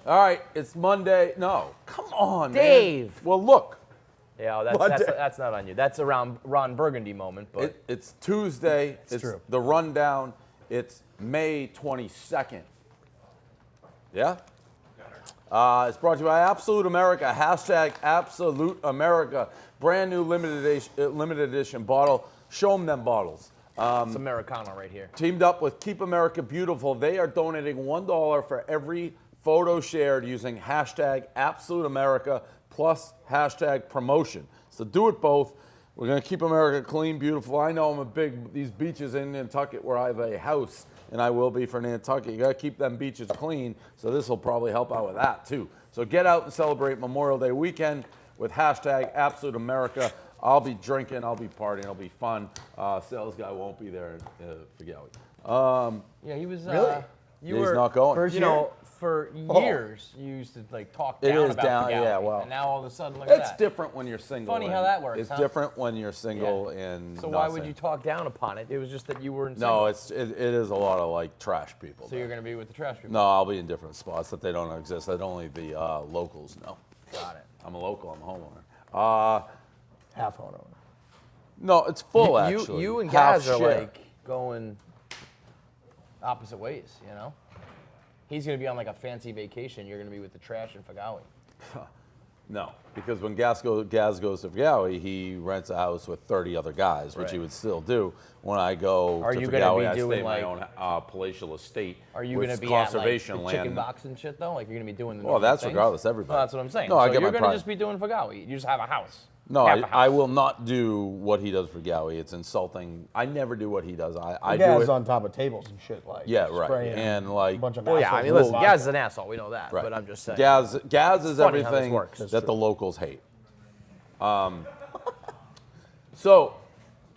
All right, it's Monday. No, come on, Dave. man. Well, look. Yeah, that's not on you. That's a Ron Burgundy moment, but It's Tuesday. It's true. The rundown. It's May 22nd. Yeah? It's brought to you by Absolute America. Hashtag Absolute America. Brand new limited edition bottle. Show them bottles. it's Americano right here. Teamed up with Keep America Beautiful. They are donating $1 for every photo shared using hashtag Absolute America plus hashtag promotion. So do it both. We're going to keep America clean, beautiful. I know I'm a these beaches in Nantucket where I have a house, and I will be for Nantucket. You got to keep them beaches clean, so this will probably help out with that too. So get out and celebrate Memorial Day weekend with hashtag Absolute America. I'll be drinking, I'll be partying, it'll be fun. Sales guy won't be there for Gowie. Yeah, he was. Really? You He's were not going. You know, for years you used to like talk It down is about down, Figali, yeah, well, and now all of a sudden look at that. It's different when you're single. Funny how that works. It's huh? different when you're single and So why would you talk down upon it? It was just that you were in. No, it is a lot of like trash people. So you're going to be with the trash people. No, I'll be in different spots that they don't exist. That only the locals know. Got it. I'm a local. I'm a homeowner. Half homeowner. No, it's full actually. You and Half Gaz are share. like going opposite ways, you know? He's going to be on like a fancy vacation. You're going to be with the trash in Figali. No, because when Gaz goes to Figali, he rents a house with 30 other guys, which he would still do. When I go to Figali, I stay in my own palatial estate. Are you with going to be conservation at like the land. chicken box and shit though? Like you're going to be doing the Well, normal that's things? regardless. Everybody. Well, that's what I'm saying. No, so I get you're my going to pride. just be doing Figali. You just have a house. No, Half a house. I will not do what he does for Gowie. It's insulting. I never do what he does. I do Gaz it. on top of tables and shit like. Yeah, right. spraying And like, a bunch of Well, yeah, I mean, assholes. listen, Gaz is an asshole. We know that. right. But I'm just saying. Gaz is funny how this everything works. that the locals hate. So,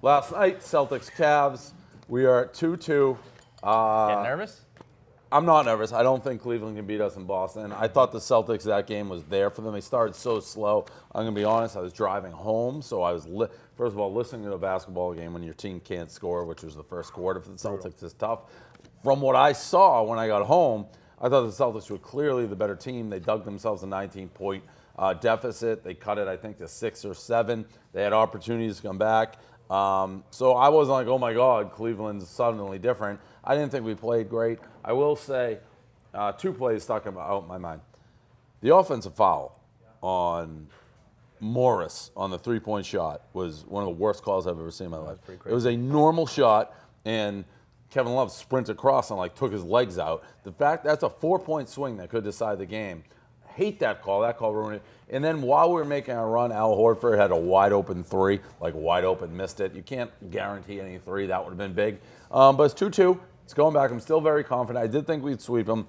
last night, Celtics Cavs. We are at 2-2. Getting nervous? I'm not nervous. I don't think Cleveland can beat us in Boston. I thought the Celtics, that game was there for them. They started so slow. I'm going to be honest, I was driving home, so I was, first of all, listening to a basketball game when your team can't score, which was the first quarter for the Celtics, is tough. From what I saw when I got home, I thought the Celtics were clearly the better team. They dug themselves a 19-point deficit. They cut it, I think, to 6 or 7. They had opportunities to come back. So I wasn't like, oh my God, Cleveland's suddenly different. I didn't think we played great. I will say, 2 plays stuck out in my mind. The offensive foul on Morris on the 3-point shot was one of the worst calls I've ever seen in my life. It was a normal shot, and Kevin Love sprinted across and like took his legs out. The fact that's a 4-point swing that could decide the game. Hate that call. That call ruined it. And then while we were making our run, Al Horford had a wide open 3, like wide open, missed it. You can't guarantee any 3. That would have been big. But it's 2-2. It's going back. I'm still very confident. I did think we'd sweep them.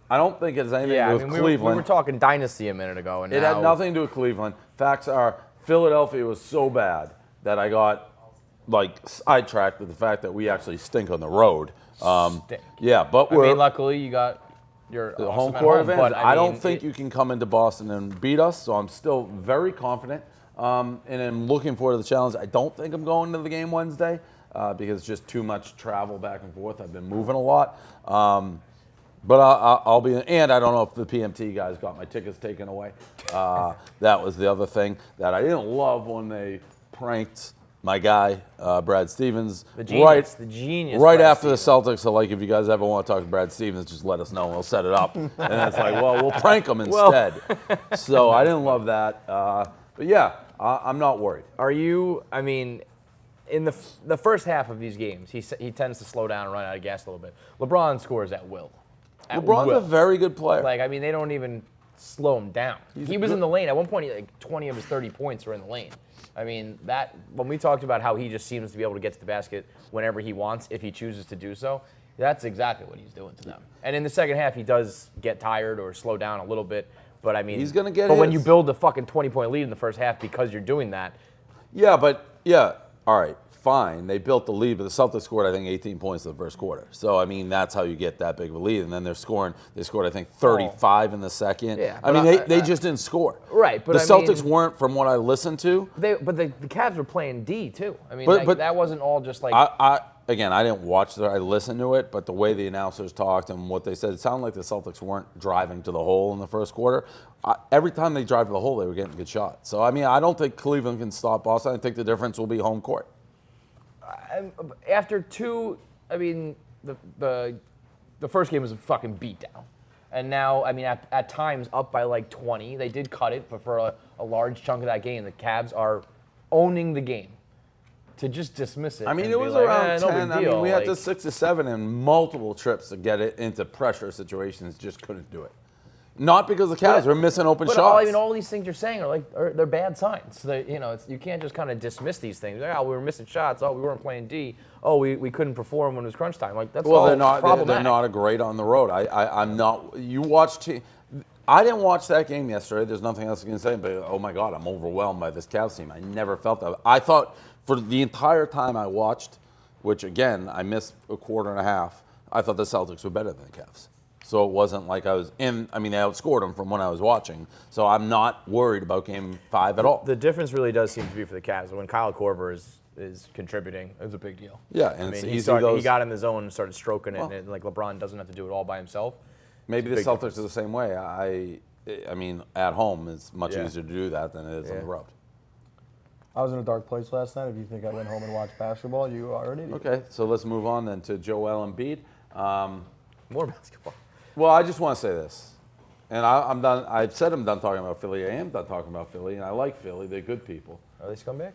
I don't think it has anything to do with Cleveland. We were talking dynasty a minute ago, and It now had nothing to do with Cleveland. Facts are, Philadelphia was so bad that I got like sidetracked with the fact that we actually stink on the road. Stink. Yeah, but I mean, luckily you got your the awesome home at court home, advantage. but I don't think you can come into Boston and beat us, so I'm still very confident. And I'm looking forward to the challenge. I don't think I'm going to the game Wednesday because it's just too much travel back and forth. I've been moving a lot. But I'll be, and I don't know if the PMT guys got my tickets taken away. That was the other thing that I didn't love when they pranked my guy, Brad Stevens. The genius. Right Brad after Stevens. the Celtics. So, like, if you guys ever want to talk to Brad Stevens, just let us know and we'll set it up. And it's like, well, we'll prank him instead. So I didn't love that. But yeah, I'm not worried. Are you? I mean, in the first half of these games, he tends to slow down and run out of gas a little bit. LeBron scores at will. LeBron's a very good player. Like, I mean, they don't even slow him down. He was in the lane. At one point, like 20 of his 30 points were in the lane. I mean, that when we talked about how he just seems to be able to get to the basket whenever he wants, if he chooses to do so, that's exactly what he's doing to them. And in the second half, he does get tired or slow down a little bit. But I mean, he's gonna get But when his. you build the fucking 20-point lead in the first half because you're doing that, Yeah, but yeah, all right, fine. They built the lead, but the Celtics scored, I think, 18 points in the first quarter. So, I mean, that's how you get that big of a lead. And then they scored, I think, 35 in the second. Yeah, I mean, they just didn't score. Right, but the I mean- Celtics weren't, from what I listened to. but the Cavs were playing D too. I mean, But that wasn't all just like again, I didn't watch it. I listened to it, but the way the announcers talked and what they said, it sounded like the Celtics weren't driving to the hole in the first quarter. Every time they drive to the hole, they were getting good shots. So, I mean, I don't think Cleveland can stop Boston. I think the difference will be home court. After two, I mean, the first game was a fucking beatdown. And now, I mean, at times up by like 20. They did cut it, but for a large chunk of that game, the Cavs are owning the game. To just dismiss it. I mean, and it be was like, around no 10. big I deal. mean, we had like, to 6 to 7 and multiple trips to get it into pressure situations. Just couldn't do it. Not because the Cavs were missing open shots. All these things you're saying they're bad signs. You can't just kind of dismiss these things. Like, oh, we were missing shots. Oh, we weren't playing D. Oh, we couldn't perform when it was crunch time. Like that's all they're not. problematic. They're not a great on the road. I'm not. You watched. I didn't watch that game yesterday. There's nothing else I can say. But oh my God, I'm overwhelmed by this Cavs team. I never felt that. I thought for the entire time I watched, which again I missed a quarter and a half. I thought the Celtics were better than the Cavs. So it wasn't like I was in. I mean, they outscored them from when I was watching. So I'm not worried about Game 5 at all. The difference really does seem to be for the Cavs. When Kyle Korver is contributing, it's a big deal. Yeah, and I it's mean, easy. he got in the zone and started stroking it, and like LeBron doesn't have to do it all by himself. Maybe the big Celtics difference. are the same way. I mean, at home, it's much Yeah. easier to do that than it is on the road. I was in a dark place last night. If you think I went home and watched basketball, you are an idiot. Okay, so let's move on then to Joel Embiid. More basketball. Well, I just want to say this, and I'm done. I've said I'm done talking about Philly. I am done talking about Philly, and I like Philly. They're good people. Are they scumbags?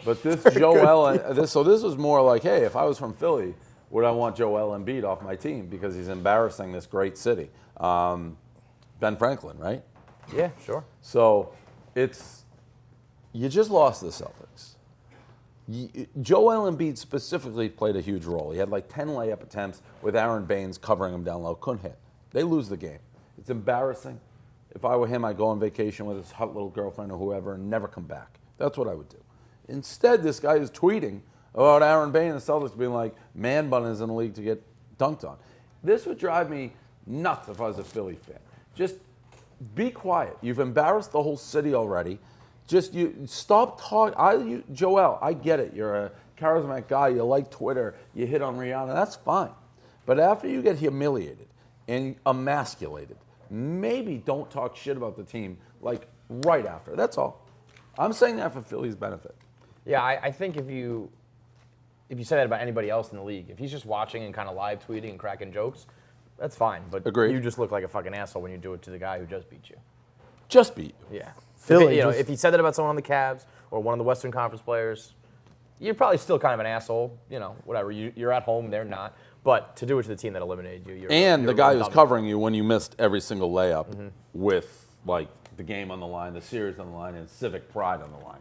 But this Joel, this was more like, hey, if I was from Philly, would I want Joel Embiid off my team because he's embarrassing this great city? Ben Franklin, right? Yeah, sure. So you just lost the Celtics. Joel Embiid specifically played a huge role. He had like 10 layup attempts with Aaron Baines covering him down low. Couldn't hit. They lose the game. It's embarrassing. If I were him, I'd go on vacation with his hot little girlfriend or whoever and never come back. That's what I would do. Instead, this guy is tweeting about Aaron Baines and the Celtics being like, man bun is in the league to get dunked on. This would drive me nuts if I was a Philly fan. Just be quiet. You've embarrassed the whole city already. Just stop talking. Joel, I get it. You're a charismatic guy. You like Twitter. You hit on Rihanna. That's fine. But after you get humiliated and emasculated, maybe don't talk shit about the team like right after. That's all. I'm saying that for Philly's benefit. Yeah, I think if you say that about anybody else in the league, if he's just watching and kind of live tweeting and cracking jokes, that's fine. But Agreed. You just look like a fucking asshole when you do it to the guy who just beat you. Just beat you. Yeah. Philly If he said that about someone on the Cavs or one of the Western Conference players, you're probably still kind of an asshole. Whatever. You're at home, they're not. But to do it to the team that eliminated you, And the you're guy who's dumb. covering you when you missed every single layup with like the game on the line, the series on the line, and civic pride on the line.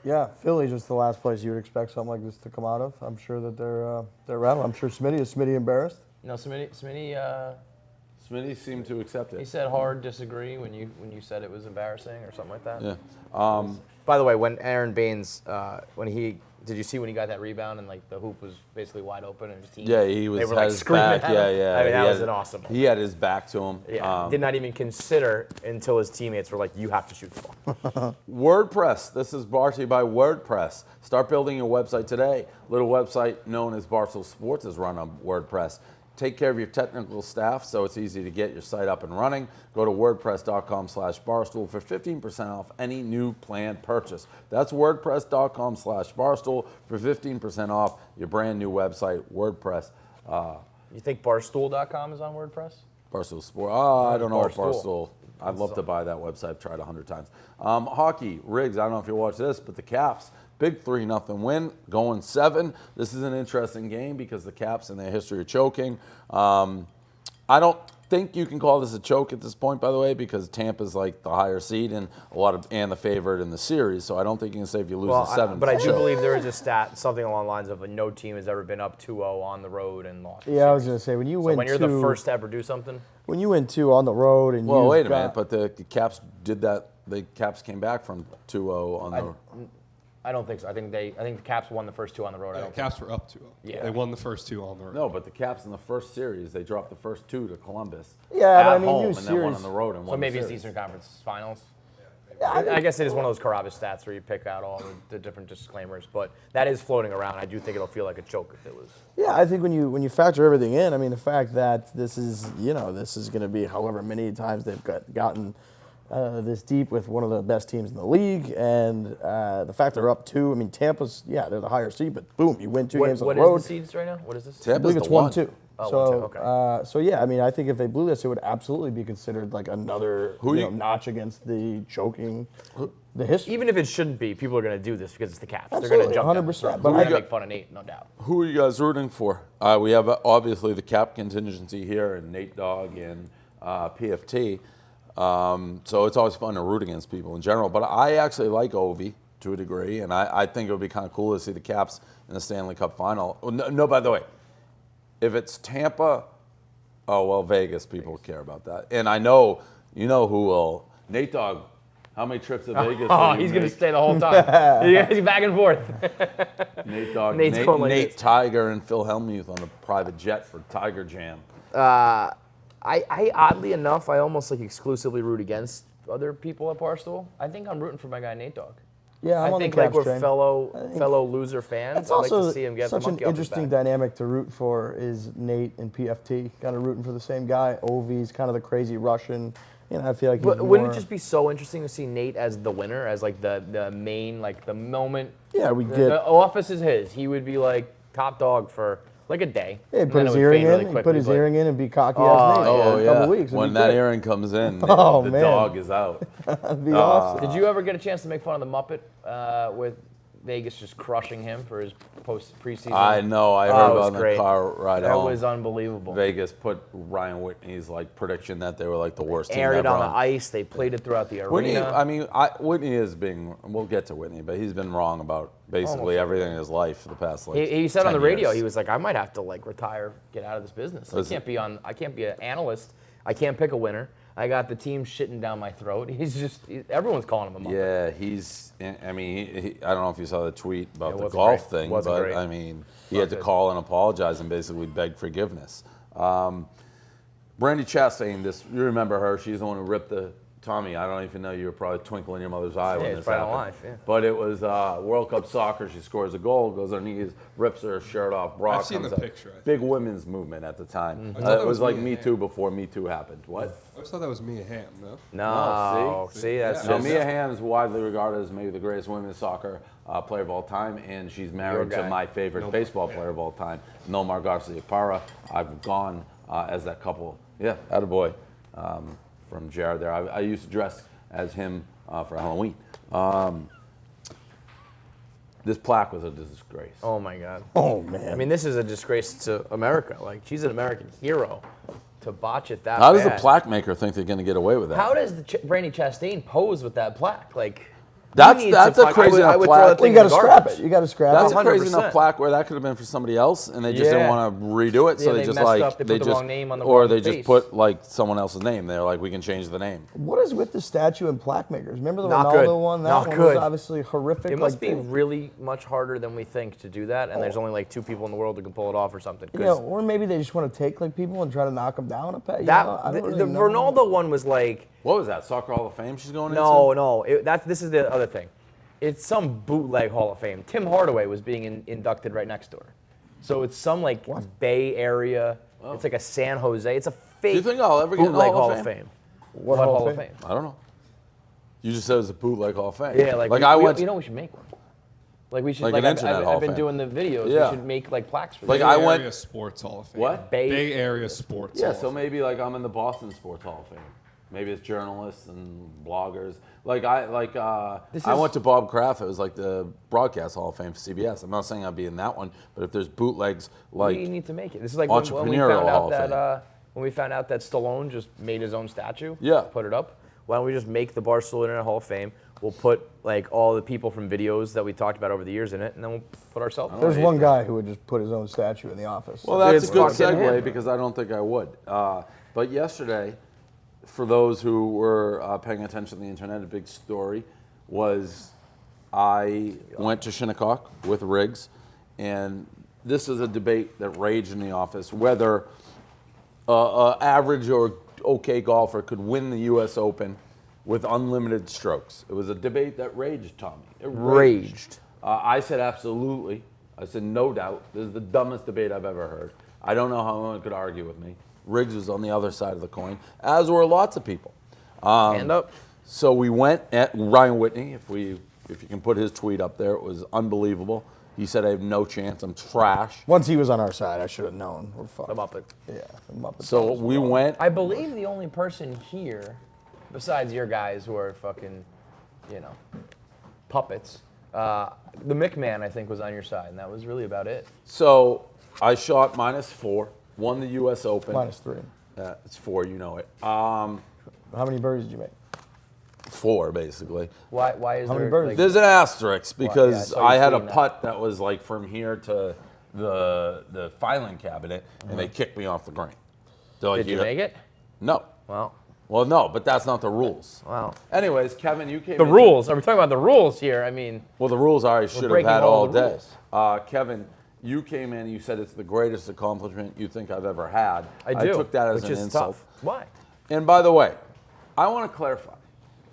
Yeah, Philly's just the last place you would expect something like this to come out of. I'm sure that they're rattled. I'm sure Smitty embarrassed. Smitty seemed to accept He it. said hard disagree when you said it was embarrassing or something like that. Yeah. By the way, when Aaron Baines, did you see when he got that rebound and like the hoop was basically wide open and his team? Yeah, he was They were had like his screaming back. at Yeah, him. yeah. I mean, that He was had- an awesome. He had his back to him. Yeah, did not even consider until his teammates were like, "You have to shoot the ball." WordPress. This is brought to you by WordPress. Start building your website today. Little website known as Barstool Sports is run on WordPress. Take care of your technical staff so it's easy to get your site up and running. Go to wordpress.com/barstool for 15% off any new planned purchase. That's wordpress.com/barstool for 15% off your brand new website, WordPress. You think Barstool.com is on WordPress? Barstool Sport. I don't know if Barstool. Barstool. I'd love to buy that website. I've tried 100 times. Hockey, Riggs, I don't know if you watch this, but the Caps, big 3-0 win, going 7. This is an interesting game because the Caps in their history of choking. I don't think you can call this a choke at this point, by the way, because Tampa's like the higher seed and the favorite in the series. So I don't think you can say if you lose the 7. But I it's a do choke. believe there is a stat, something along the lines of no team has ever been up 2-0 on the road and lost. Yeah, I was gonna say when you win When you're two, the first to ever do something, when you win 2 on the road and Well, you've wait a got- minute, but the Caps did that. The Caps came back from 2-0 on the. I don't think so. I think the Caps won the first 2 on the road. I The don't Caps were up 2-0. Yeah. They won the first 2 on the road. No, but the Caps in the first series, they dropped the first 2 to Columbus. Yeah, but at I mean, home, you and then one series- on the road and So won maybe the it's series. Eastern Conference Finals. I guess it is one of those Carabas stats where you pick out all the different disclaimers, but that is floating around. I do think it'll feel like a choke if it was. Yeah, I think when you factor everything in, I mean, the fact that this is going to be however many times they've gotten this deep with one of the best teams in the league, and the fact they're up 2. I mean, Tampa's, they're the higher seed, but boom, you win 2 games on the road. What is the seeds right now? What is this? I believe it's 1-2. Oh, So, 1-2, okay. So yeah, I mean, I think if they blew this, it would absolutely be considered like another notch against the choking, the history. Even if it shouldn't be, people are going to do this because it's the Caps. Absolutely, They're going to jump 100%. down. But We're I going to got- make fun of Nate, no doubt. Who are you guys rooting for? We have obviously the Cap contingency here, and Nate Dogg and PFT. So it's always fun to root against people in general. But I actually like Ovi to a degree, and I think it would be kind of cool to see the Caps in the Stanley Cup final. No, by the way, if it's Tampa, oh, well, Vegas, people care about that. And I know, who will. Nate Dogg, how many trips to Vegas? Oh, he's going to stay the whole time. He's back and forth. Nate Dogg, Nate's going like Nate this. Tiger, and Phil Hellmuth on a private jet for Tiger Jam. I oddly enough, I almost like exclusively root against other people at Barstool. I think I'm rooting for my guy Nate Dogg. Yeah, I'm I on think the like Caps we're train. fellow loser fans. It's I'd like also to see him get such the an monkey off his interesting back. dynamic to root for is Nate and PFT, kind of rooting for the same guy. Ovi's kind of the crazy Russian. I feel like he's But wouldn't more- it just be so interesting to see Nate as the winner, as like the main, like the moment? Yeah, we the get. office is his. He would be like top dog for like a day. Yeah, and put then his it would earing fade really in. He quickly, put his but- earring in and be cocky Oh, as Nate for a couple weeks. It'd When be that great. earring comes in, Oh, the man. dog is out. That'd be awesome. Did you ever get a chance to make fun of the Muppet with Vegas just crushing him for his preseason? I know. I Oh, heard it was on the great. car ride That home. was unbelievable. Vegas put Ryan Whitney's prediction that they were like the worst team Aired it ever on the ice. They played it throughout the Whitney, arena. I mean, Whitney is being. We'll get to Whitney, but he's been wrong about basically everything in his life for the past He said on 10 the radio, years. he was like, I might have to retire, get out of this business. I can't be an analyst. I can't pick a winner. I got the team shitting down my throat. Everyone's calling him a Muppet. Yeah, he's. I mean, I don't know if you saw the tweet about the wasn't golf great. thing, Wasn't but great. I mean, he had to call and apologize and basically beg forgiveness. Brandy Chastain, you remember her? She's the one who ripped the Tommy. I don't even know, you were probably twinkling in your mother's eye when it's this probably happened. on live, yeah. But it was World Cup soccer. She scores a goal, goes on her knees, rips her shirt off. Bra I've seen comes the up. picture, I think. Big women's movement at the time. I thought It that was was like Mia Me Hamm. Too before Me Too happened. What? I always thought that was Mia Hamm, no? No, see? see, that's Now, just Mia Hamm is widely regarded as maybe the greatest women's soccer player of all time, and she's married to guy. my favorite baseball player of all time, Nomar Garcia-Parra. I've gone as that couple. Yeah, attaboy from Jared there. I used to dress as him for Halloween. This plaque was a disgrace. Oh my God. Oh man. I mean, this is a disgrace to America. Like, she's an American hero. To botch it that How does the bad. plaque maker think they're going to get away with that? How does Brandy Chastain pose with that plaque? Like, That's- who needs that's to a fuck- crazy I would plaque. throw that Well, thing you got in to the scrap garbage. it. You got to scrap That's it. a crazy 100%. enough plaque where that could have been for somebody else, and they just didn't Yeah. want to redo it, so Yeah, they they just messed up. They put the just wrong name on the or wrong they just face. put someone else's name. They're like, we can change the name. What is with the statue and plaque makers? Remember the Not Ronaldo good. one? That Not one good. was obviously horrific. It must be they- really much harder than we think to do that, and there's only like 2 people in the world who can pull it off or something. 'cause you know, or maybe they just want to take people and try to knock them down a pet. that I don't really the know. Ronaldo one was like, What was that? Soccer Hall of Fame she's going no. This is the other thing. It's some bootleg Hall of Fame. Tim Hardaway was being inducted right next door, so it's some Bay Area. It's like a San Jose. It's a fake. Do you think I'll ever get in the bootleg Hall of Fame? What Hall of Fame? I don't know. You just said it was a bootleg Hall of Fame. Yeah, I went. You know, we should make one. Like we should. Like Like, an internet Hall I've of been Fame. doing the videos. Yeah. We should make plaques for Like, that. I Bay went- Area Sports Hall of Fame. What? Bay Area Sports Yeah, Hall so of Fame. maybe I'm in the Boston Sports Hall of Fame. Maybe it's journalists and bloggers. I went to Bob Kraft. It was like the Broadcast Hall of Fame for CBS. I'm not saying I'd be in that one, but if there's bootlegs we need to make it. This is like when we Entrepreneurial found Hall out of that when we found out that Stallone just made his own statue. Yeah. Put it up. Why don't we just make the Barstool Internet Hall of Fame? We'll put all the people from videos that we talked about over the years in it, and then we'll put ourselves. There's one guy who would just put his own statue in the office. Well, that's It's a good fucking segue him. because I don't think I would. But yesterday, for those who were paying attention to the internet, a big story was I went to Shinnecock with Riggs, and this is a debate that raged in the office whether average or okay golfer could win the U.S. Open with unlimited strokes. It was a debate that raged, Tommy. It Raged. I said absolutely. I said no doubt. This is the dumbest debate I've ever heard. I don't know how anyone could argue with me. Riggs was on the other side of the coin, as were lots of people. Hand up. So we went at Ryan Whitney. If you can put his tweet up there, it was unbelievable. He said, I have no chance. I'm trash. Once he was on our side, I should have known. We're fucked. The Muppet. Yeah, the Muppet. So we went. I believe the only person here, besides your guys who are fucking, puppets, the McMahon, I think, was on your side, and that was really about it. So I shot -4, won the U.S. Open. -3. It's 4, you know it. How many birdies did you make? 4, basically. Why is How many there birdies? like, There's an asterisk because saw you I had a tweeting that. putt that was like from here to the filing cabinet, and they kicked me off the green. They're like, did you make it? No. Well, No, but that's not the rules. wow. Anyways, Kevin, you came The in- rules. Are we talking about the rules here? I mean, Well, the rules are I should have breaking had all all the day. rules. Kevin, you came in and you said it's the greatest accomplishment you think I've ever had. I do. I took that as which an is insult. tough. Why? And by the way, I want to clarify,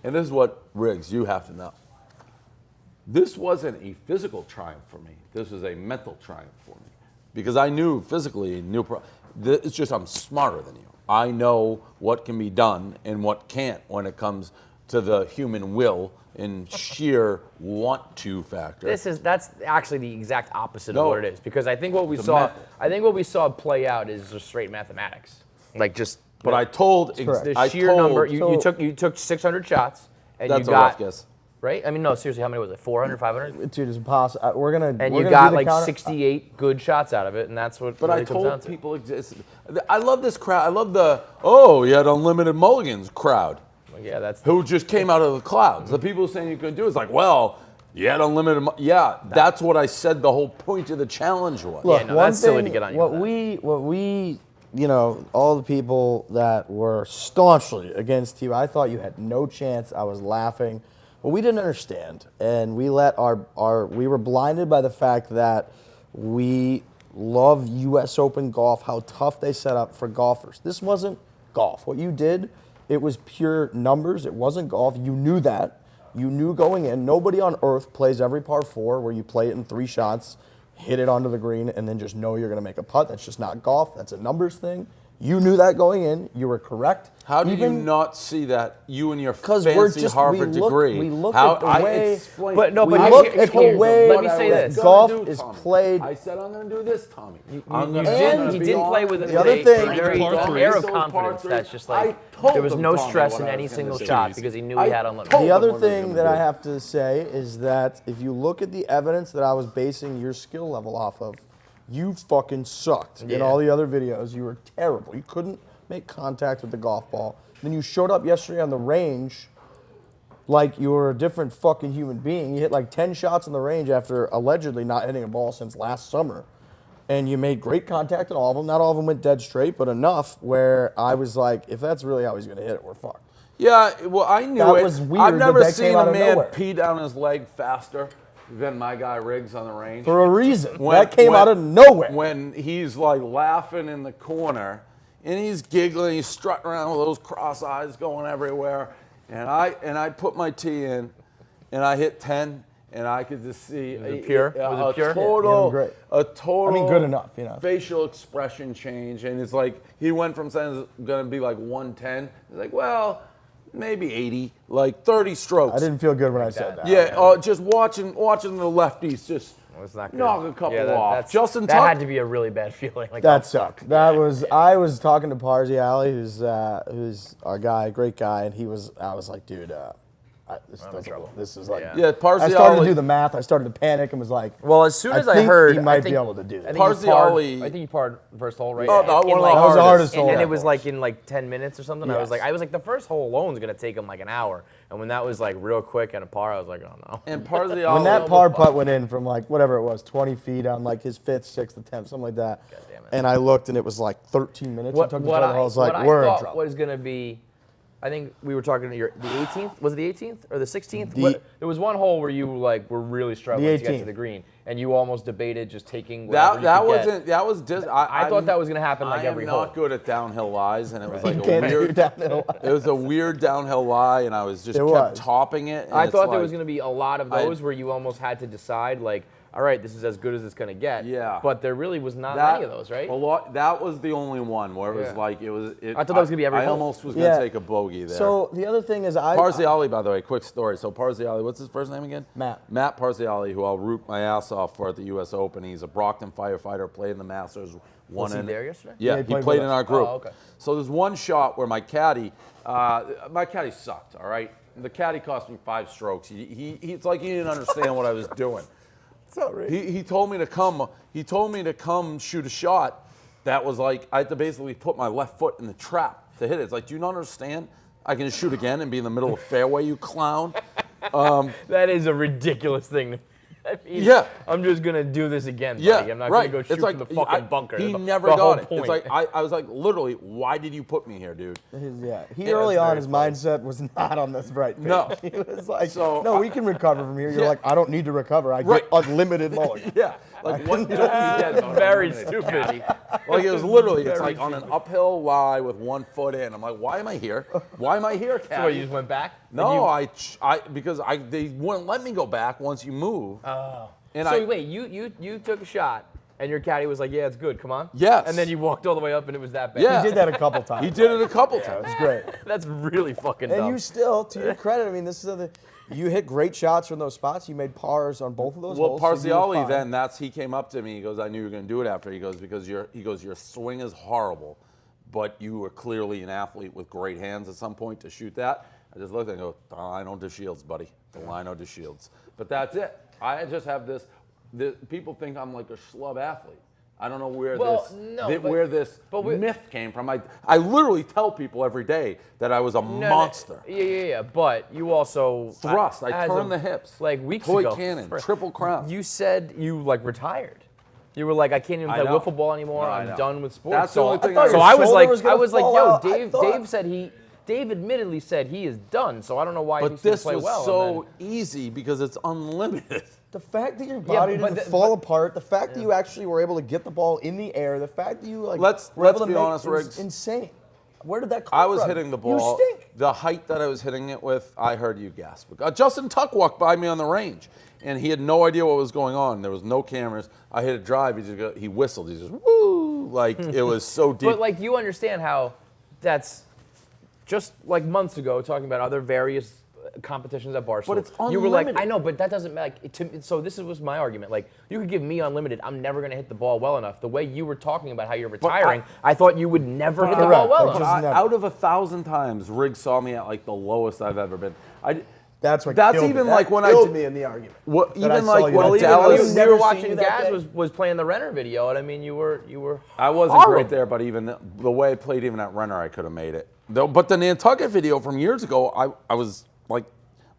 and this is what, Riggs, you have to know. This wasn't a physical triumph for me. This was a mental triumph for me. Because I knew physically, it's just I'm smarter than you. I know what can be done and what can't when it comes to the human will and sheer want to factor. That's actually the exact opposite No. of what it is, because I think what we The saw, method. I think what we saw play out is just straight mathematics, like just. But I told, correct. The I sheer told, number. You took 600 shots, and that's you a got rough guess. right. I mean, no, seriously, how many was it? 400, 500? Dude, it's impossible. We're gonna. And we're you gonna got do the like counter- 68 good shots out of it, and that's what. But really I comes down told to. people exist. I love this crowd. I love the, oh, you had unlimited mulligans crowd Like, yeah, that's. who just came out of the clouds. The people saying you couldn't do it, it's like, well, you had unlimited. Yeah, that's what I said the whole point of the challenge was. Look, Yeah, no, one that's silly to thing- get on you What for that. we, all the people that were staunchly against you, I thought you had no chance. I was laughing. But we didn't understand, and we let we were blinded by the fact that we love U.S. Open golf, how tough they set up for golfers. This wasn't golf. What you did, it was pure numbers. It wasn't golf. You knew that. You knew going in. Nobody on earth plays every par 4 where you play it in 3 shots, hit it onto the green, and then just know you're going to make a putt. That's just not golf. That's a numbers thing. You knew that going in. You were correct. How do you not see that? You and your 'Cause fancy we're just- Harvard we look- degree. we look How at the I way- explained- But no, We but look here- at the here, way let me what say I was this. gonna golf do, is Tommy. played. I said I'm going to do this, Tommy. You I'm did, gonna he be didn't on- play with The other a thing- very Par three. air of Those confidence. par threes. That's just I like told there was them, no Tommy, stress what in I any was gonna single say. shot because he knew he I had unlimited. told The them other what I was thing gonna that do. I have to say is that if you look at the evidence that I was basing your skill level off of, you fucking sucked. In Yeah. all the other videos, you were terrible. You couldn't make contact with the golf ball. Then you showed up yesterday on the range like you were a different fucking human being. You hit like 10 shots on the range after allegedly not hitting a ball since last summer. And you made great contact on all of them. Not all of them went dead straight, but enough where I was like, if that's really how he's going to hit it, we're fucked. Yeah, well, I knew That it. was weird I've never that seen came a out of man nowhere. pee down his leg faster than my guy Riggs on the range. For a reason. That came out of nowhere. When he's like laughing in the corner and he's giggling, he's strutting around with those cross eyes going everywhere. And I put my tee in and I hit 10 and I could just see Was it pure? Was it pure? total, great. a total I mean, good enough, facial expression change. And it's like he went from saying it's going to be like 110. He's like, well, maybe 80, like 30 strokes. I didn't feel good when I said that. Yeah, just watching the lefties just It's not good. knock a couple Yeah, off. that's- Justin that Tuck. had to be a really bad feeling. Like, That oh, sucked. fuck. That was. I was talking to Parsi Ali, who's our guy, great guy, and I was like, dude, this is like. Yeah. Yeah, Parsi I started to Ali- do the math. I started to panic and was like, Well, as soon as I think heard, he might I think, be able to do that. I think Parsi he parred, Ali- I think he parred first hole, right? Oh, that In one of like- the That was the hardest. hardest hole. And it ever. was like in like 10 minutes or something. Yes. I was like, the first hole alone is gonna take him like an hour. And when that was like real quick and a par, I was like, oh no. And Parsi When that par putt went in from like whatever it was, 20 feet on like his 5th, 6th attempt, something like that. damn it. And I looked and it was like 13 minutes. What, it took to what play the hole. I was like, we're in thought trouble. was gonna be I think we were talking the 18th. Was it the 18th or the 16th? The- There was one hole where you like were really struggling to get to 18th. the green, and you almost debated just taking whatever That you could wasn't. That was just. I thought that was gonna happen like every I am hole. not good at downhill lies, and it was like You a can't do weird. downhill. It was a weird downhill lie, and I was just It kept was. topping it. And I it's thought there like- was going to be a lot of those where you almost had to decide, like, all right, this is as good as it's going to get. Yeah. But there really was not that, many of those, right? A lot. That was the only one where it was Yeah. like it was. I thought that was gonna be every I hole. almost was gonna Yeah. take a bogey there. So the other thing is Parziali, by the way, quick story. So Parziali, what's his first name again? Matt. Matt Parziali, who I'll root my ass off for at the U.S. Open. He's a Brockton firefighter, played in the Masters. Was he there yesterday? Yeah, he he played played with in us. our group. Oh, okay. So there's one shot where my caddy sucked. All right, the caddy cost me 5 strokes. It's like he didn't understand what I was doing. He told me to come. He told me to come shoot a shot. That was like I had to basically put my left foot in the trap to hit it. It's like, do you not understand? I can just shoot again and be in the middle of fairway, you clown. That is a ridiculous thing. I mean, Yeah. I'm just going to do this again, buddy. Yeah, I'm not right. going to go It's shoot like from the fucking bunker. He The- never the got whole it. point. It's like I was like, literally, why did you put me here, dude? Yeah, he Yeah, early it's on, very his funny. mindset was not on this right page. No. He was like, So, no, we can recover from here. You're Yeah. like, I don't need to recover. I Right. get unlimited mulligan. Yeah, like what? That's very stupid. Like it was literally, it's like on an uphill lie with 1 foot in. I'm like, why am I here? Why am I here, So Caddy? what, you just went back? No, because they wouldn't let me go back once you move. Oh. And So wait, you took a shot, and your caddy was like, yeah, it's good, come on? Yes. And then you walked all the way up, and it was that bad? Yeah. He did that a couple times. He did it a couple times. It's great. That's really fucking And dumb. you still, to your credit, I mean, this is you hit great shots from those spots. You made pars on both of those Well, holes. so you were Parziali fine. he came up to me. He goes, I knew you were going to do it after. He goes, because your swing is horrible, but you were clearly an athlete with great hands at some point to shoot that. I just looked and go, the line on the shields, buddy. The line on the shields. But that's it. I just have this. People think I'm like a schlub athlete. I don't know where where this myth came from. I literally tell people every day that I was a monster. Yeah. But you also Thrust. I as turn of, the hips. Like weeks Toy ago. cannon. Triple crown. You said you like retired. You were like, I can't even I play know. wiffle ball anymore. No, I I'm know. done with sports. That's the only thing I So thought I your was shoulder like, was gonna yo, fall out. I Dave. thought- Dave admittedly said he is done. So I don't know why he But thinks he's this play was well. so easy because it's unlimited. The fact that your body but didn't fall apart, the fact that you actually were able to get the ball in the air, the fact that you like Let's were able to be make honest, it was Riggs. insane. Where did that come I was from? hitting the ball. You stink. The height that I was hitting it with, I heard you gasp. Justin Tuck walked by me on the range, and he had no idea what was going on. There was no cameras. I hit a drive. He whistled. He just woo, like it was so deep. But like you understand how that's just like months ago talking about other various competitions at Barstool. But it's You were like, unlimited. I know, but that doesn't so this was my argument. Like you could give me unlimited. I'm never going to hit the ball well enough. The way you were talking about how you're retiring, I thought you would never hit the ball Correct. well Like, enough. just never. Out of 1,000 times, Riggs saw me at like the lowest I've ever been. That's what That's killed even me. like That when I killed did- me in the argument. What, That I even saw like you when that Well, day. even Dallas. when we never were seen watching you that Gaz day. was playing the Renner video, and I mean, you were I wasn't horrible. great there, but even the way I played, even at Renner, I could have made it. Though, but the Nantucket video from years ago, I was like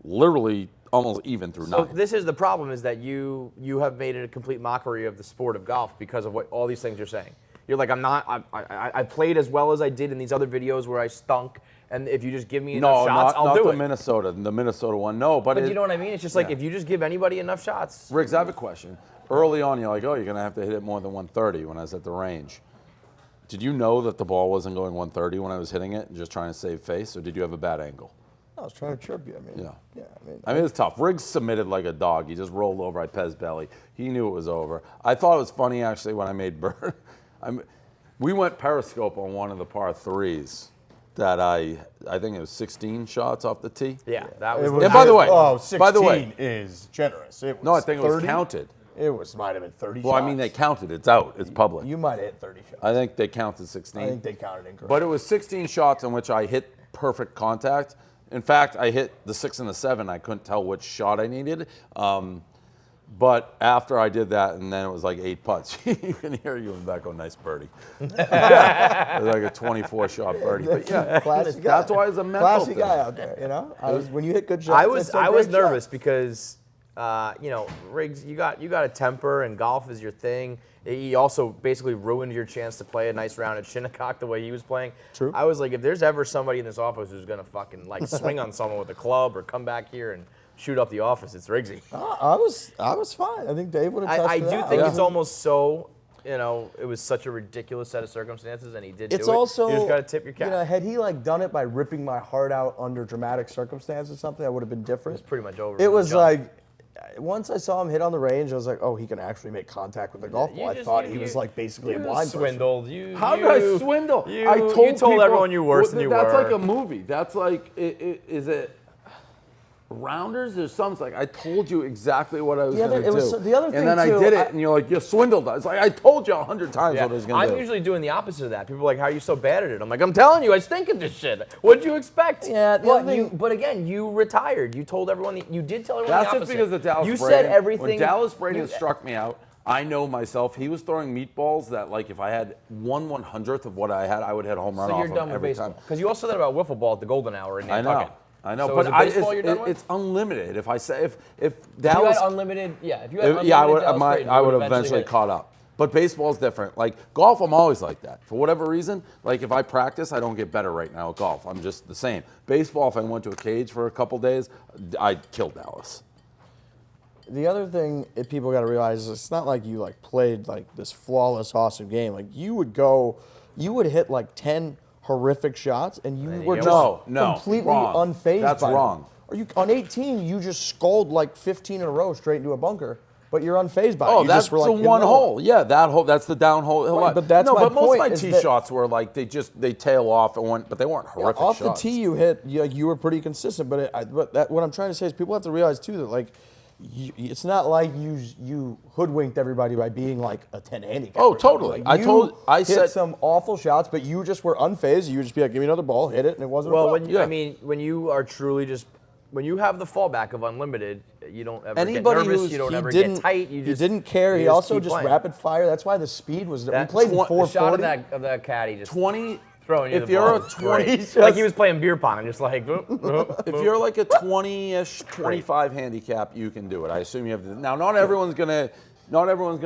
literally almost even through So 9. this is the problem: is that you have made it a complete mockery of the sport of golf because of what all these things you're saying. You're like, I played as well as I did in these other videos where I stunk, and if you just give me enough shots, I'll not do the it. the Minnesota one. No, but But you know what I mean? It's just like if you just give anybody enough shots. Riggs, I have a question. Early on, you're like, oh, you're gonna have to hit it more than 130 when I was at the range. Did you know that the ball wasn't going 130 when I was hitting it and just trying to save face, or did you have a bad angle? I was trying to chirp you. I mean, Yeah. I mean, It's tough. Riggs submitted like a dog. He just rolled over. I pet his belly. He knew it was over. I thought it was funny actually when I made Bird. We went Periscope on one of the par threes that I think it was 16 shots off the tee. Yeah, that was. it was, And by the way- oh, 16 by the way- is generous. It was No, I think it was 30. counted. It might have been 30 Well, shots. I mean, they counted. It's out. It's public. You might have hit 30 shots. I think they counted 16. I think they counted incorrectly. But it was 16 shots in which I hit perfect contact. In fact, I hit the 6 and the 7. I couldn't tell which shot I needed. But after I did that, and then it was like 8 putts. You can hear you in the back go, nice birdie. It was like a 24-shot birdie. But yeah, Classy guy. that's why it's a mental Classy thing. guy out there, you know? When you hit good shots, I was nervous because Riggs, you got a temper, and golf is your thing. He also basically ruined your chance to play a nice round at Shinnecock the way he was playing. True. I was like, if there's ever somebody in this office who's gonna fucking swing on someone with a club or come back here and shoot up the office, it's Riggsy. I was fine. I think Dave would have touched I that. do think it's almost so. It was such a ridiculous set of circumstances, and he did It's do it. also, You just gotta tip your cap. had he done it by ripping my heart out under dramatic circumstances or something, that would have been different. It was pretty much over. It from the was jump. like, once I saw him hit on the range, I was like, oh, he can actually make contact with the golf ball. I thought he was basically a blind person. swindled. How did I swindle? You, I you told people, everyone you're worse than you that's were. like a movie. That's like, is it Rounders? There's something like, I told you exactly what I was going to do. The other thing and then too, I did it, and you're like, you swindled us. It's like, I told you 100 times Yeah. what I was going to do. I'm usually doing the opposite of that. People are like, how are you so bad at it? I'm like, I'm telling you, I stink at this shit. What'd you expect? Yeah, the other thing- but again, you retired. You told everyone, you did tell everyone That's the just opposite. because of Dallas You Braden. said everything. When Dallas Braden struck me out, I know myself, he was throwing meatballs that, like, if I had 1/100th of what I had, I would hit a home run So off you're of done with every baseball. time. Because you also said about wiffle ball at the golden hour in I Nantucket. know, So but is it baseball you're done with? it's unlimited. If I say if If you Dallas, had unlimited, if you had unlimited yeah, I would Dallas Braden, I you would would eventually hit it. caught up. But baseball's different. Like golf, I'm always like that. For whatever reason, like if I practice, I don't get better right now at golf. I'm just the same. Baseball, if I went to a cage for a couple days, I'd kill Dallas. The other thing that people got to realize is it's not like you played this flawless, awesome game. Like you would hit 10 horrific shots, and you were get just No, completely wrong. unfazed. That's by wrong. It. Are you on 18? You just sculled 15 in a row straight into a bunker, but you're unfazed by it. Oh, You that's just were, the in one the hole. Yeah, that hole. That's the down hole. Right, but that's no, my but most point of my is tee that- shots were like they tail off and went, but they weren't horrific off shots. the tee you hit, you were pretty consistent. But what I'm trying to say is people have to realize too that it's not like you hoodwinked everybody by being a 10 handicap. Oh, totally. I hit said some awful shots, but you just were unfazed. You would just be like, give me another ball, hit it, and it wasn't. Well, a problem. when you are truly just when you have the fallback of unlimited, you don't ever Anybody get nervous. who's- You don't he ever didn't, get tight. he didn't care. you He also keep just playing. rapid fire. That's why the speed was. We That played in the shot 440. of that caddy just 20. throwing you If the you're ball a was 20, great. Like he was playing beer pong, just like. If you're like a 20-ish, 25 handicap, you can do it. I assume you have. Now, not everyone's gonna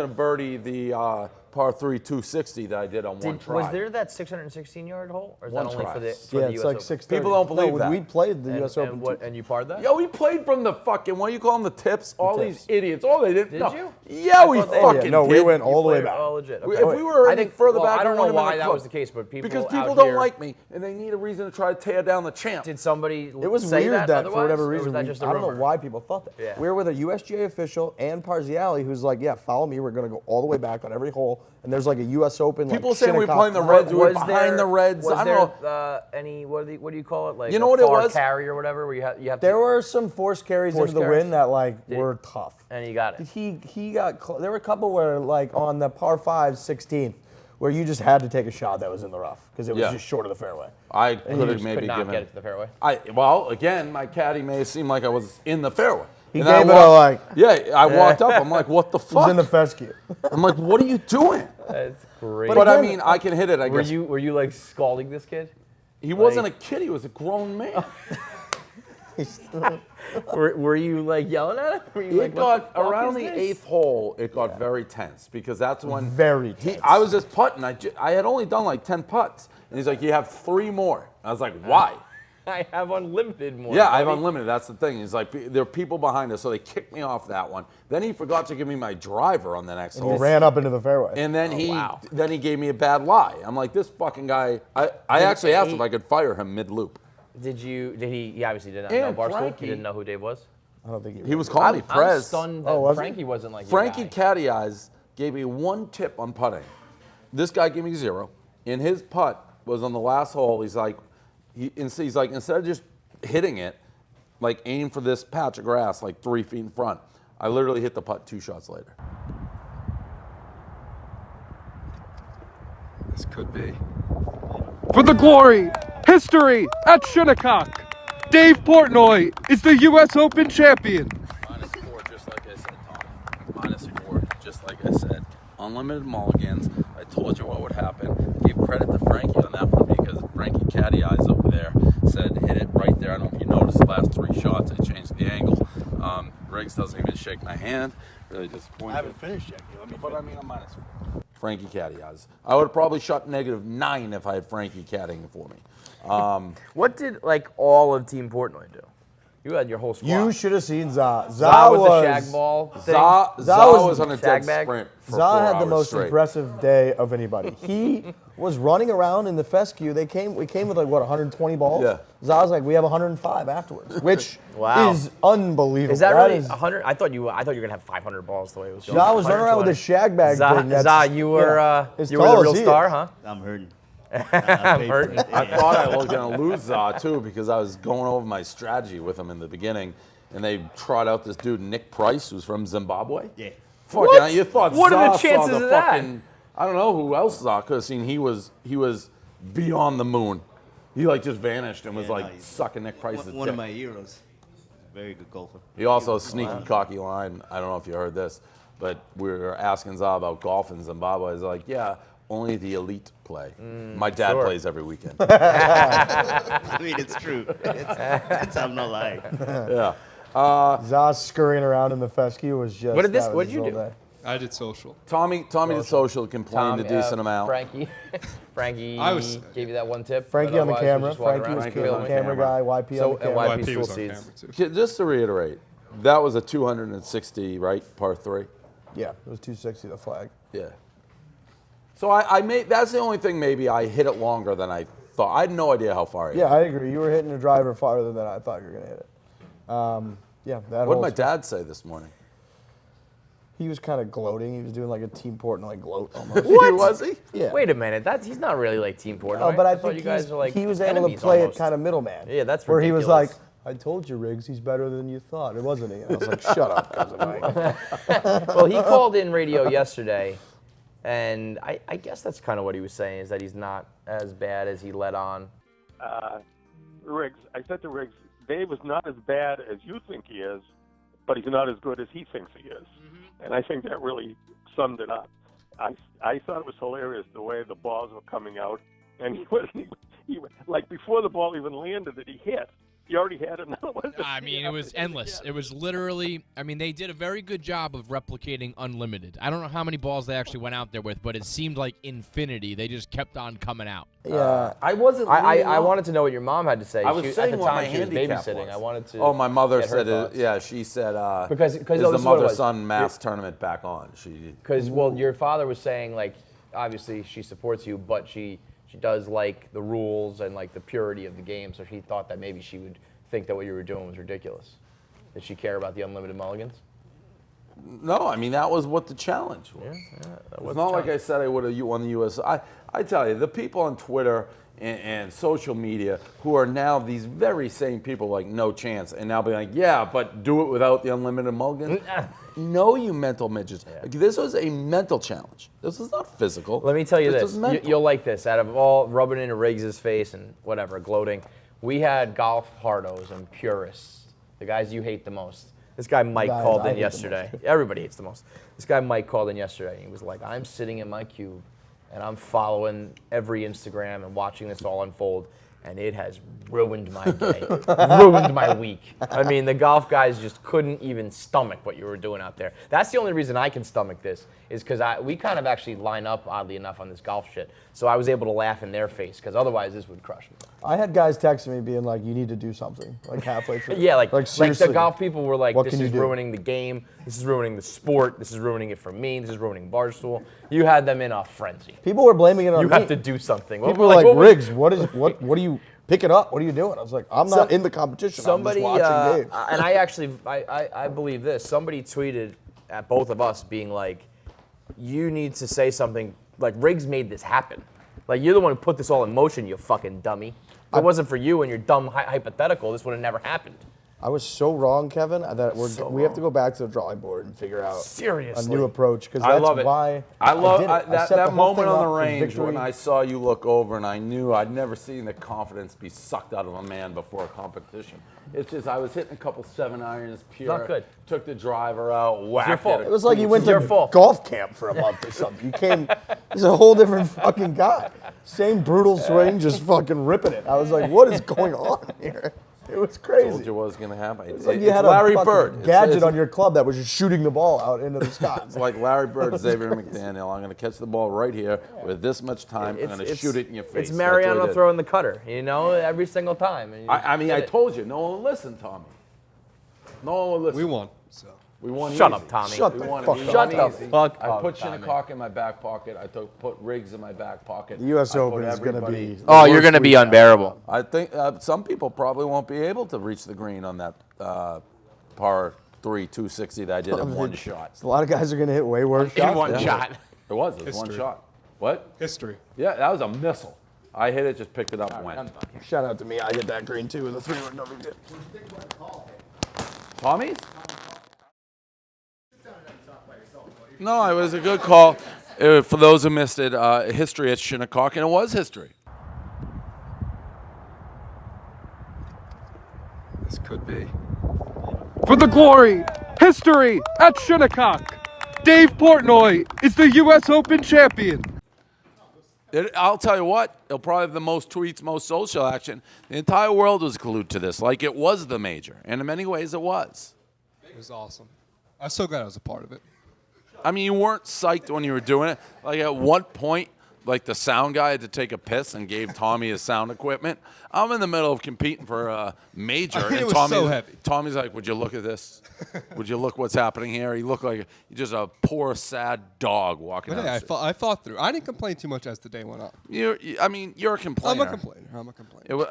birdie the par 3 260 that I did on one try. Was there that 616-yard hole, or is One that only try. for the Yeah, US it's like Open? 630. People don't believe no, that. We played the U.S. Open. And you parred that? Yeah, we played from the fucking, what do you call them, the tips? All tips. these idiots. Oh, they didn't. Did no. you? Yeah, we thought they- fucking Yeah, no, we did. went all the way Played- back. Oh, legit. We- Okay. If we were I any think further well, back, I don't we know wouldn't have why been that close. was the case, but people Because out people don't here- like me, and they need a reason to try to tear down the champ. Did somebody It was say weird that for otherwise, whatever or was reason, that just a I don't know rumor? why people thought that. Yeah. We were with a USGA official and Parziale, who's like, yeah, follow me. We're going to go all the way back on every hole. And there's a U.S. Open. People saying we were Shinnecock playing the Park. Reds, we were behind the Reds. Was I there don't know. any what do you call it? Like You know a what it far was? carry or whatever, where you have There to, were some forced carries Forced into the carries? wind that were tough. and you got it. He got there were a couple where on the par 5 16th where you just had to take a shot that was in the rough because it was Yeah. just short of the fairway. I could have Could maybe not given. get it to the fairway. Well, again, my caddy may seem like I was in the fairway. He And I gave it a Yeah, I walked up. I'm like, what the It was fuck? in the fescue. I'm like, what are you doing? That's great. But I again, mean, I can hit it. I were guess you like scalding this kid? he wasn't a kid. He was a grown man. Were you like yelling at him? Were you It like, what got the fuck around is the this? eighth hole. It got very tense because that's when Very tense. I was just putting. I had only done like 10 putts, and he's like, "You have 3 more." I was like, "Why?" I have unlimited more. Yeah, I have buddy. unlimited. That's the thing. He's like, there are people behind us, so they kicked me off that one. Then he forgot to give me my driver on the next He hole. ran up into the fairway. And then wow. he gave me a bad lie. I'm like, this fucking guy. I actually asked if I could fire him mid loop. Did he? He obviously did not And know Barstool. Frankie- He didn't know who Dave was. I don't think He was calling me I'm Prez. stunned that Oh, was he? Frankie wasn't like your Frankie guy. Caddy Eyes gave me 1 tip on putting. This guy gave me 0. And his putt was on the last hole. He's like, instead of just hitting it, like aim for this patch of grass like 3 feet in front. I literally hit the putt 2 shots later. This could be. For the glory, history at Shinnecock, Dave Portnoy is the U.S. Open champion. -4, just like I said, Tom. -4, just like I said. Unlimited mulligans. I told you what would happen. Give credit to Frankie on that one because Frankie Caddy Eyes over there said hit it right there. I don't know if you noticed the last 3 shots. I changed the angle. Riggs doesn't even shake my hand. Really disappointed. I haven't finished yet. But I mean, I'm minus. Frankie caddy has. I would have probably shot -9 if I had Frankie caddying for me. What did all of Team Portnoy do? You had your whole squad. You should have seen Za. Za with the shag ball thing. Za was on a dead bag. sprint for Za 4 had the hours most straight. impressive day of anybody. He was running around in the fescue. We came with 120 balls. Yeah. Za was like, we have 105 afterwards, which Wow. is unbelievable. Is that really 100? I thought you were gonna have 500 balls the way it was going. Za was running around with a shag bag thing. Za, you were as you were tall the as real he star, is. huh? I'm hurting. I'm hurting. I thought I was going to lose Za, too, because I was going over my strategy with him in the beginning, and they trot out this dude, Nick Price, who's from Zimbabwe. Yeah. Fuck, What? you thought What are the Za chances saw the of that? fucking, I don't know who else Za could have seen. He was beyond the moon. He just vanished and was Yeah, no, he's sucking Nick Price's One of dick. my heroes. Very good golfer. He also has a sneaky, cocky line. I don't know if you heard this, but we were asking Za about golf in Zimbabwe. He's like, yeah, only the elite play. My dad sure. plays every weekend. I mean, it's true. I'm not lying. Yeah. Za scurrying around in the fescue was just. What did that was what did his you whole do? day. I did social. Tommy the social complained a decent amount. Frankie I was- gave you that one tip. Frankie but on the otherwise camera. just walking Frankie was around the filming. camera guy. YP So, on the camera. YP YP still was on sees. camera, too. Just to reiterate, that was a 260, right? Par 3. Yeah, it was 260 the flag. Yeah. So I made, that's the only thing maybe I hit it longer than I thought. I had no idea how far I hit Yeah, it. I agree. You were hitting the driver farther than I thought you were gonna hit it. Yeah, that. What did whole my dad say this morning? He was kind of gloating. He was doing like a Team Portnoy gloat almost. What? Was he? Yeah. Wait a minute. He's not really like Team Portnoy. No, but I thought think you guys are like he was able to enemies play almost. it kind of middleman. Yeah, that's where he was like, ridiculous. "I told you, Riggs, he's better than you thought." It wasn't he? And I was like, "Shut up, cousin Mike." Well, he called in radio yesterday, and I guess that's kind of what he was saying, is that he's not as bad as he let on. Riggs, I said to Riggs, Dave is not as bad as you think he is, but he's not as good as he thinks he is. And I think that really summed it up. I thought it was hilarious the way the balls were coming out. And he like before the ball even landed that he hit. He already had another one. I mean, it was endless. It was literally, I mean, they did a very good job of replicating unlimited. I don't know how many balls they actually went out there with, but it seemed like infinity. They just kept on coming out. Yeah. I wasn't. I wanted to know what your mom had to say. I was She- saying at the what my time she was handicap babysitting. was. I wanted to. Oh, my mother get her said it. thoughts. Yeah, she said. Because is this the is what it was. mother-son mass tournament back on? Because well, your father was saying like, obviously she supports you, but she does like the rules and like the purity of the game. So she thought that maybe she would think that what you were doing was ridiculous. Did she care about the unlimited mulligans? No, I mean that was what the challenge was. It's not like I said I would have won the U.S. I tell you, the people on Twitter and social media who are now these very same people like no chance, and now be like, yeah, but do it without the unlimited mulligans. No, you mental midgets. Like, this was a mental challenge. This was not physical. Let me tell you this. this. was mental. You'll like this. Out of all rubbing into Riggs' face and whatever, gloating, we had golf hardos and purists, the guys you hate the most. This guy Mike Guys called I in hate the yesterday. Everybody hates the most. This guy Mike called in yesterday. He was like, I'm sitting in my cube and I'm following every Instagram and watching this all unfold, and it has ruined my day, ruined my week. I mean, the golf guys just couldn't even stomach what you were doing out there. That's the only reason I can stomach this, is because we kind of actually line up, oddly enough, on this golf shit. So I was able to laugh in their face, because otherwise this would crush me. I had guys texting me being like, "You need to do something," like halfway through. Yeah, like seriously. the golf people were like, What this can is you do? ruining the game, this is ruining the sport, this is ruining it for me, this is ruining Barstool. You had them in a frenzy. People were blaming it on You me. have to do something. People were like, what was- "Riggs, what do you pick it up? What are you doing?" I was like, "I'm not in the competition. Somebody, I'm just watching Dave." and I actually, I believe this. Somebody tweeted at both of us being like, you need to say something, like Riggs made this happen. Like, you're the one who put this all in motion, you fucking dummy. If it wasn't for you and your dumb hypothetical, this would have never happened. I was so wrong, Kevin, that So we have to go back to the drawing board and figure out Seriously. a new approach, because I that's love it. why I love did it. I that, set the that whole moment thing on the up for range victory. when I saw you look over and I knew I'd never seen the confidence be sucked out of a man before a competition. It's just I was hitting a couple 7-irons pure. Not good. Took the driver out, whacked your fault. it. It was like you went your to fault. golf camp for a month or something. You came, he's a whole different fucking guy. Same brutal swing, just fucking ripping it. I was like, what is going on here? It was Told crazy. you what was going to happen. It's like It's you had Larry a fucking Bird. gadget It's on your club that was just shooting the ball out into the sky. It's like Larry Bird, Xavier McDaniel. I'm going to catch the ball right here with this much time. I'm going to shoot it in your face. It's That's what Mariano he did. throwing the cutter, every single time. And I mean, I it. told you. No one listened, Tommy. No one would listen. We won. So We won Shut easy. up, Tommy. Shut We the won fuck it. up. Shut the Easy. fuck I up, put Tommy. Shinnecock in my back pocket. I put Riggs in my back pocket. The U.S. I put Open is going to everybody- be. the Oh, you're worst going to be week ever. unbearable. I think some people probably won't be able to reach the green on that par 3 260 that I did in one shot. A lot of guys are going to hit way worse shots. In one than that. shot. It was one History. shot. What? history. Yeah, that was a missile. I hit it, just picked it up, and went. Shout out to me. I hit that green too with a 3-wood, no big deal. Tommy's? No, it was a good call. For those who missed it, history at Shinnecock, and it was history. This could be. For the glory, history at Shinnecock. Dave Portnoy is the U.S. Open champion. I'll tell you what, it'll probably have the most tweets, most social action. The entire world was glued to this, like it was the major. And in many ways, it was. It was awesome. I'm so glad I was a part of it. I mean, you weren't psyched when you were doing it. Like at one point, like the sound guy had to take a piss and gave Tommy his sound equipment. I'm in the middle of competing for a major, I mean, it and was so heavy. Tommy's like, "Would you look at this? Would you look what's happening here?" He looked like just a poor, sad dog walking But out. hey, I fought through. I didn't complain too much as the day went on. You're a complainer. I'm a complainer.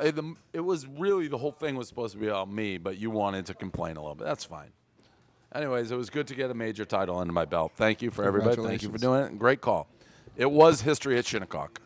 It was really, the whole thing was supposed to be about me, but you wanted to complain a little bit. That's fine. Anyways, it was good to get a major title under my belt. Thank you for everybody. Thank you for doing it. Great call. It was history at Shinnecock.